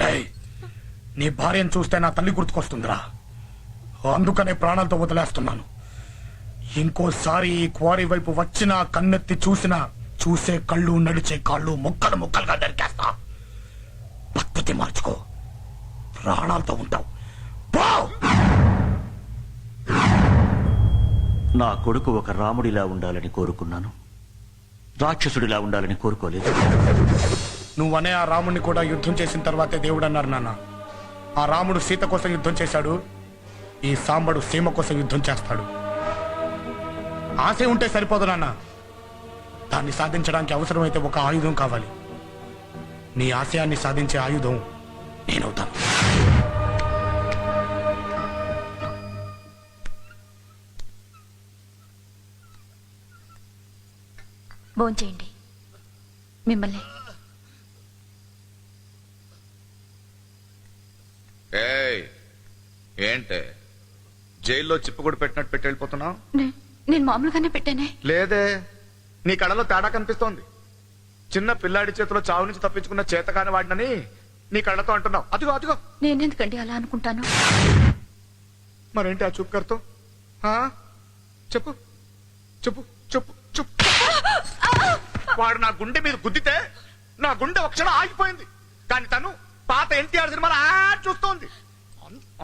ఏయ్, నీ భార్యను చూస్తే నా తల్లి గుర్తుకొస్తుందిరా. అందుకనే ప్రాణాలతో వదిలేస్తున్నాను. ఇంకోసారి ఈ క్వారీ వైపు వచ్చినా కన్నెత్తి చూసినా చూసే కళ్ళు నడిచే కాళ్ళు ముక్కలు ముక్కలుగా దరికేస్తా. పద్ధతి మార్చుకో, ప్రాణాలతో ఉంటావు. పో! నా కొడుకు ఒక రాముడిలా ఉండాలని కోరుకున్నాను, రాక్షసుడిలా ఉండాలని కోరుకోలేదు. నువ్వనే ఆ రాముడిని కూడా యుద్ధం చేసిన తర్వాతే దేవుడు అన్నారు నాన్న. ఆ రాముడు సీత కోసం యుద్ధం చేశాడు, ఈ సాంబడు సీమ కోసం యుద్ధం చేస్తాడు. ఆశ ఉంటే సరిపోదు నాన్న, దాన్ని సాధించడానికి అవసరమైతే ఒక ఆయుధం కావాలి. నీ ఆశయాన్ని సాధించే ఆయుధం నేనవుతాను. భోంచేయండి. మిమ్మల్ని ఏంటే జైల్లో చిప్పుకుడు పెట్టినట్టు పెట్టి వెళ్ళిపోతున్నావు? నేను మామూలుగానే పెట్టానే. లేదే, నీ కళలో తేడా కనిపిస్తోంది. చిన్న పిల్లాడి చేతిలో చావు నుంచి తప్పించుకున్న చేతకాని వాడినని నీ కళ్ళతో అంటున్నావు. అదిగో అదిగో. నేనెందుకండి అలా అనుకుంటాను? మరేంటి ఆ చూపుకర్తో? చెప్పు చెప్పు చెప్పు చెప్పు. వాడు నా గుండె మీద గుద్దితే నా గుండె ఒక క్షణం ఆగిపోయింది, కానీ తను పాత ఎన్టీఆర్ సినిమాలో చూస్తోంది.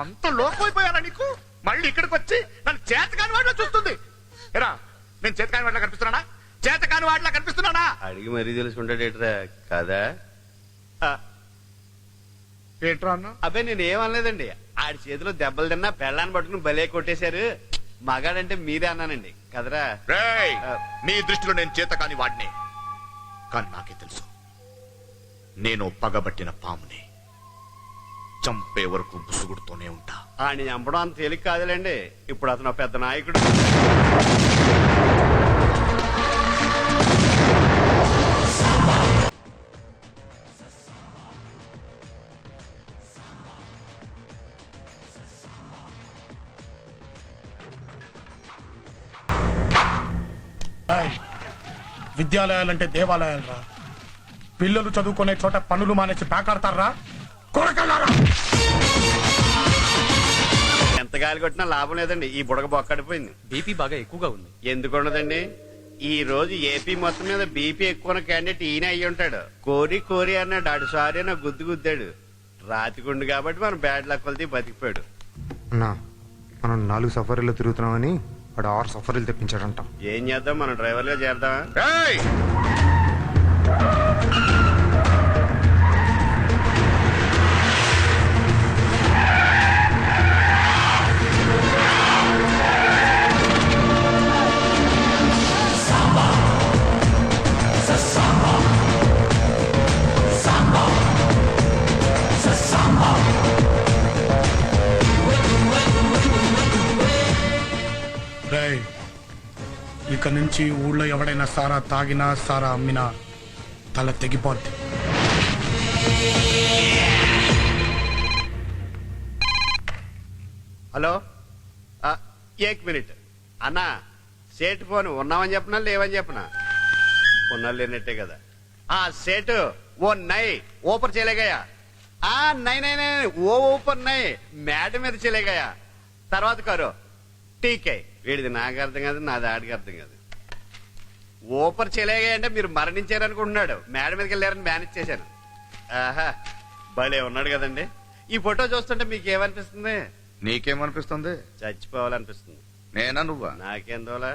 అంత లోకపోయిపోయానా నీకు? మళ్ళీ ఇక్కడికి వచ్చి నన్ను చేతకాని వాడిలా చూస్తుంది. ఎరా, నేను చేతకాని వాడిలా కనిపిస్తున్నానా? చేతకాని వాడిలా కనిపిస్తున్నానా? అడిగి మరీ తెలుసుకుంటాడేట్రా కదా. ఏంట్రా అన్న? అబ్బాయి నేను ఏమనలేదండి. ఆడి చేతిలో దెబ్బలు తిన్నా పెళ్ళాన్ని పట్టుకుని భలే కొట్టేశారు. మగాడంటే మీరే అన్నానండి కదరా. రేయ్, నీ దృష్టిలో నేను చేతకాని వాడిని, కానీ నాకే తెలుసు నేను పగబట్టిన పాముని. చంపే వరకు బుసుగుడుతూనే ఉంటా. ఆడిని చంపడం అంత తేలిక కాదులేండి. ఇప్పుడు అతను పెద్ద నాయకుడు. విద్యాలయాలంటే దేవాలయాలరా. పిల్లలు చదువుకునే చోట పనులు మానేసి పేకాడతారా? కొరకలారా! ఎంత గాలి కొట్టినా లాభం లేదండి. ఈ బుడగ బొక్కడిపోయింది. బీపీ బాగా ఎక్కువగా ఉంది. ఎందుకు ఉండదండి? ఈ రోజు ఏపీ మొత్తం మీద బీపీ ఎక్కువ క్యాండిడేట్ ఈయన అయ్యి ఉంటాడు. కోరి కోరి అన్నాడు, ఆడు సారీ నా గుద్దు గుద్దాడు. రాతికుండు కాబట్టి మనం బ్యాడ్ లక్ వల్ది బతికిపోయాడు. అన్నా, మనం 4 సఫరీలు తిరుగుతున్నామని వాడు 6 సఫరీలు తెప్పించాడంట. ఏం చేద్దాం, మనం డ్రైవర్గా చేద్దామా? రేయ్, రేయ్, ఇక నుంచి ఊళ్ళో ఎవడైనా సారా తాగినా సారా అమ్మినా తల తెగిపోద్ది. హలో, ఏక్ మినిట్ అన్నా. సేటు ఫోన్ ఉన్నామని చెప్పనా లేవని చెప్పనా? ఉన్నా లేనట్టే కదా. సేటు ఓ నై ఓపర్ చేయలేగయా. నై నై నై ఓ ఓపర్ నై మేడ మీద చేయలేగయా. తర్వాత కారు టీకే. వీడిది నాకు అర్థం కాదు, నాది ఆడికి అర్థం కాదు. ఓపర్ చేయలేగా అంటే మీరు మరణించారనుకుంటున్నాడు. మేడ మీదకి వెళ్ళారని మేనేజ్ చేశాను. ఆహా, భలే ఉన్నాడు కదండి. ఈ ఫోటో చూస్తుంటే మీకు ఏమనిపిస్తుంది? నీకేమనిపిస్తుంది? చచ్చిపోవాలనిపిస్తుంది. నేనా నువ్వా? నాకేం దోలా.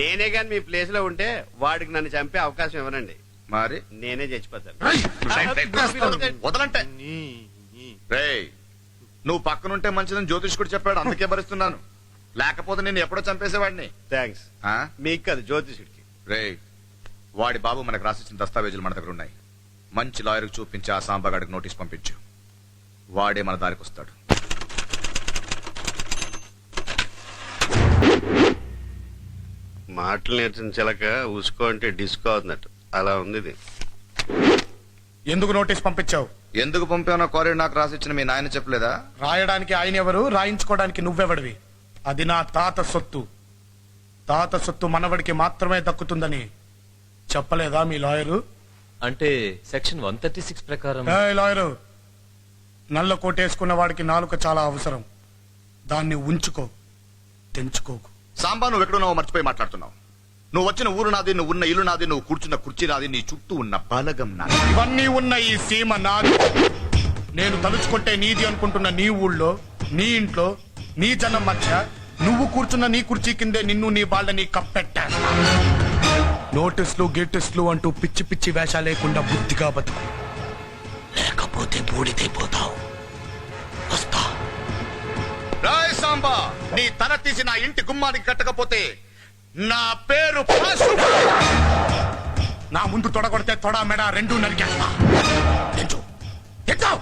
నేనే గాని మీ ప్లేస్ లో ఉంటే వాడికి నన్ను చంపే అవకాశం ఇవ్వనండి. మరి నేనే చచ్చిపోతాను. వదలంటే. రేయ్, నువ్వు పక్కనుంటే మంచిదని జ్యోతిష్కుడు చెప్పాడు, అందుకే భరిస్తున్నాను. లేకపోతే నేను ఎప్పుడో చంపేసేవాడిని. థ్యాంక్స్. మీకు కాదు, జ్యోతిషుడికి. రేయ్, వాడి బాబు మనకు రాసిచ్చిన దస్తావేజులు మన దగ్గర ఉన్నాయి. మంచి లాయర్కి చూపించి ఆ సాంబగాడికి నోటీస్ పంపించు. వాడే మన దారికి వస్తాడు. మాటలు నేర్చించలక ఉసుకో అంటే డిస్కో అవుతున్నట్టు అలా ఉంది ఇది. ఎందుకు నోటీస్ పంపించావు? ఎందుకు పంపానో కోరి నాకు రాసిచ్చిన మీ నాయన చెప్పలేదా? రాయడానికి ఆయన ఎవరు, రాయించుకోవడానికి నువ్వెవడివి? అది నా తాత సొత్తు. తాత సొత్తు మనవడికి మాత్రమే దక్కుతుందని చెప్పలేదా మీ లాయరు? అంటే సెక్షన్ 136 ప్రకారం. లాయరు, నల్ల కోటేసుకున్న వాడికి నాలుక చాలా అవసరం. దాన్ని ఉంచుకో, తెంచుకోకు. సాంబా నువ్వు ఎక్కడున్నావో మర్చిపోయి మాట్లాడుతున్నావు. నువ్వు వచ్చిన ఊరు నాది, నువ్వు ఉన్న ఇల్లు నాది, నువ్వు కూర్చున్న కుర్చీ నాది, నీ చుట్టూ ఉన్న బలగం నాది. ఇవన్నీ ఉన్న ఈ సీమ నాది. నేను తలుచుకుంటే నీది అనుకుంటున్న నీ ఊళ్ళో, నీ ఇంట్లో, నీ జనం మధ్య నువ్వు కూర్చున్న నీ కుర్చీ కిందే నిన్ను నీ బాళ్ళని కప్పెట్టేస్తా. నోటీసులు గేటిస్లు అంటూ పిచ్చి పిచ్చి వేషాలు లేకుండా బుద్ధిగా బతుకు, లేకపోతే బూడిదైపోతావు. వస్తా. రాయ్ సాంబా, నీ తల తీసి నా ఇంటి గుమ్మానికి కట్టకపోతే నా పేరు పశు. నా ముందు తొడగొడితే తొడ మెడ రెండూ నరికేస్తా. తెంచు, తెంచు.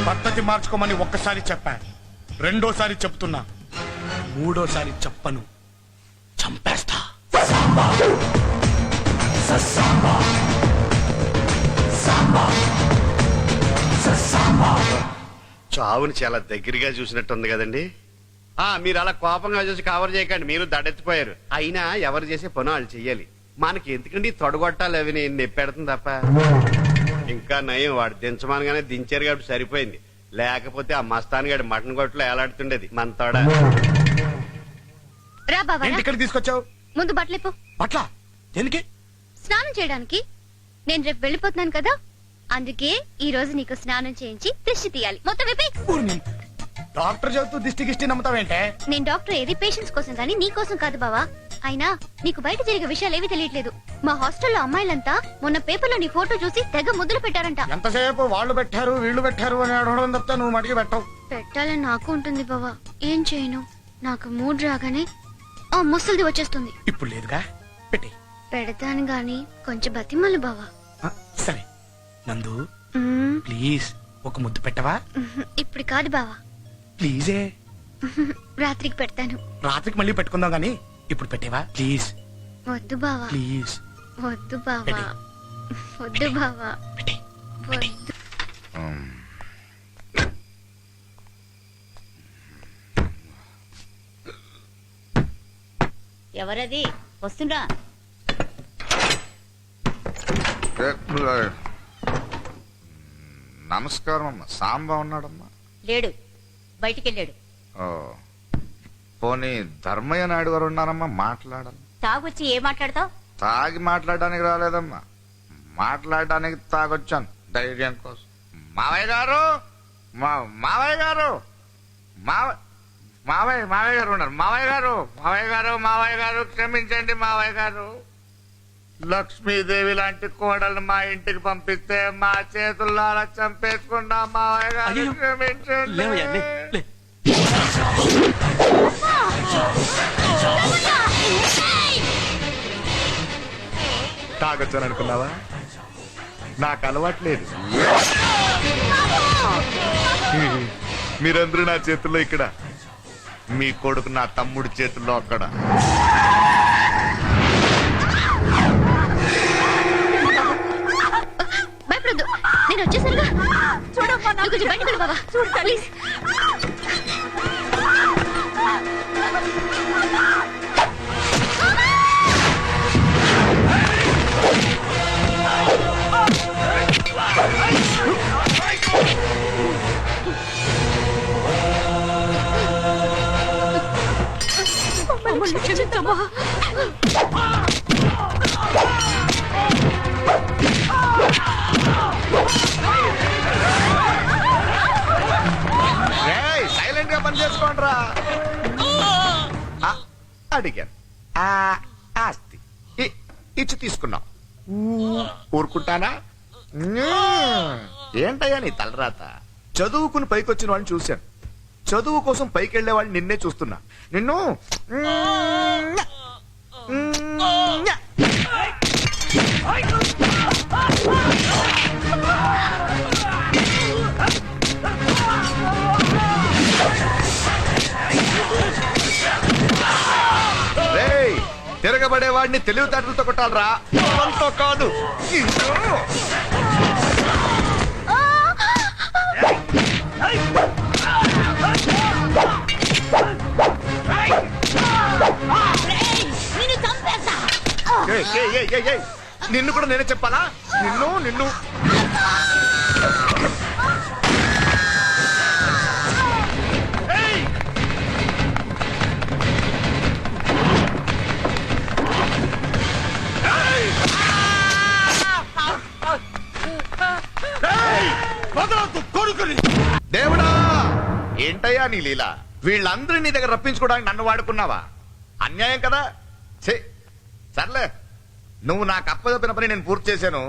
పద్ధతి మార్చుకోమని ఒక్కసారి చెప్పా, రెండోసారి చెప్తున్నా, మూడోసారి చెప్పను, చంపేస్తా. చావుని చాలా దగ్గరగా చూసినట్టుంది కదండి. మీరు అలా కోపంగా చూసి కవర్ చేయకండి, మీరు దడెత్తిపోయారు. అయినా ఎవరు చేసే పని వాళ్ళు చెయ్యాలి. మనకి ఎందుకండి తొడగొట్టాలి, అవి నేను నెప్పెడుతుంది తప్ప. ఇంకా నయం, వాడు దించమానగానే దించారు కాబట్టి సరిపోయింది. లేకపోతే ఆ మస్తాన్ గడి మటన్ కొట్లో ఏలాడుతుండేది మన తోడ. రా బావా, ఏంటి ఇక్కడికి తీసుకొచ్చావు? ముందు బట్టలేపు. పట్ల దేనికి? స్నానం చేయడానికి. నేను రేపు వెళ్ళిపోతున్నాను కదా, అందుకే ఈ రోజు నీకు స్నానం చేయించి దిష్టి తీయాలి. మొత్తం విప్పి. ఊరిని. డాక్టర్ చెబుతూ దిష్టి గిష్టి నమ్ముతావేంటే? నేను డాక్టర్ ఏది పేషెంట్స్ కోసం కానీ నీ కోసం కాదు బావా. అయినా నీకు బయట జరిగే విషయాలు ఏవి తెలియట్లేదు. మా హాస్టల్లో అమ్మాయిలంతా మొన్న పేపర్లో నీ ఫోటో చూసి తెగ ముద్దులు పెట్టారంట. ఎంతసేపు వాళ్ళు పెట్టారు వీళ్ళు పెట్టారు అని అడగడం తప్ప నువ్వు మడిగి పెట్టవు. పెట్టాలని నాకు ఉంటుంది బావా, ఏం చేయను. నాకు మూడ్ రాగానే ఆ ముసలిది వచ్చేస్తుంది. ఇప్పుడు లేదుగా, పెట్టి. పెడతాను గాని కొంచెం బతిమలు బావా. సరే నందు, మ్మ్. ప్లీజ్ ఒక ముద్దు పెట్టవా? ఇప్పుడు కాదు బావా, ప్లీజే. రాత్రికి పెడతాను. రాత్రికి మళ్ళీ పెట్టుకుందాం గానీ ఇప్పుడు పెట్టేవా ప్లీజ్? వద్దు బావా, ప్లీజ్ వద్దు బావా, పెట్టి. వద్దు బావా, పెట్టి. వద్దు. ఎవరది? వస్తుండ్రా. నమస్కారం అమ్మా. సాంబా ఉన్నాడమ్మా? లేడు, బయటికెళ్ళాడు. ఓ, పోనీ ధర్మయ్య నాయుడు గారు ఉన్నారమ్మా, మాట్లాడాలి. తాగొచ్చి ఏం మాట్లాడతావు? తాగి మాట్లాడడానికి రాలేదమ్మా, మాట్లాడడానికి తాగొచ్చాను ధైర్యం కోసం. మావయ్య గారు, మావయ్య గారు, మావయ్య గారు ఉన్నారు. మావయ్య గారు క్షమించండి మావయ్య గారు. లక్ష్మీదేవి లాంటి కోడలు మా ఇంటికి పంపిస్తే మా చేతుల్లో అలా చంపేసుకున్నా మావయ్య గారు క్షమించండి. తాగొచ్చాను అనుకున్నావా? నాకు అలవాట్లేదు. మీరందరూ నా చేతుల్లో ఇక్కడ, మీ కొడుకు నా తమ్ముడి చేతుల్లో అక్కడ. భయపడద్దు, నేను వచ్చేసరిగా. చూడమ్మా, కొంచెం బయటకు వెళ్ళు బావా, ప్లీజ్. క్షమించమ్మా. సైలెంట్ గా పని చేసుకోండి రా. అడిగాను, ఆస్తి ఇచ్చి తీసుకున్నాం, ఊరుకుంటానా? ఏంటయ్యా నీ తలరాత? చదువుకుని పైకొచ్చిన వాడిని చూశాను, చదువు కోసం పైకి వెళ్లే వాడిని నిన్నే చూస్తున్నా. నిన్ను తిరగబడేవాడిని తెలివితేటలతో కొట్టాలరా, వాళ్ళతో కాదు. నిన్ను కూడా నేనే చెప్పాలా? నిన్ను దేవుడా ఏంటయ్యా నీ లీల? వీళ్ళందరూ నీ దగ్గర రప్పించుకోవడానికి నన్ను వాడుకున్నావా? అన్యాయం కదా. సర్లే, నువ్వు నాకు అప్పచెప్పిన పని నేను పూర్తి చేశాను.